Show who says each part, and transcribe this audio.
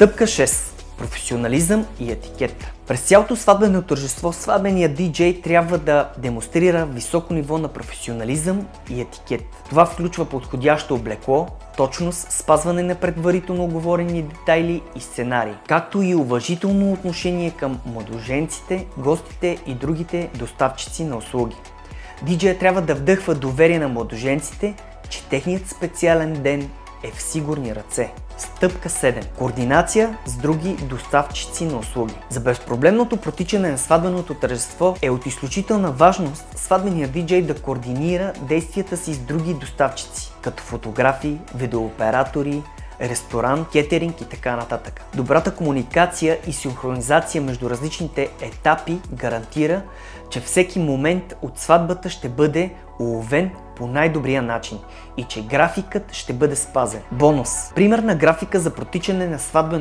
Speaker 1: Стъпка 6. Професионализъм и етикет. През цялото сватбено тържество сватбеният диджей трябва да демонстрира високо ниво на професионализъм и етикет. Това включва подходящо облекло, точност, спазване на предварително оговорени детайли и сценарии, както и уважително отношение към младоженците, гостите и другите доставчици на услуги. Диджея трябва да вдъхва доверие на младоженците, че техният специален ден е в сигурни ръце. Стъпка 7. Координация с други доставчици на услуги. За безпроблемното протичане на сватбеното тържество е от изключителна важност сватбеният диджей да координира действията си с други доставчици, като фотографи, видеооператори, ресторант, кетеринг и така нататък. Добрата комуникация и синхронизация между различните етапи гарантира, че всеки момент от сватбата ще бъде уловен по най-добрия начин и че графикът ще бъде спазен. Бонус. Примерна графика за протичане на сватбено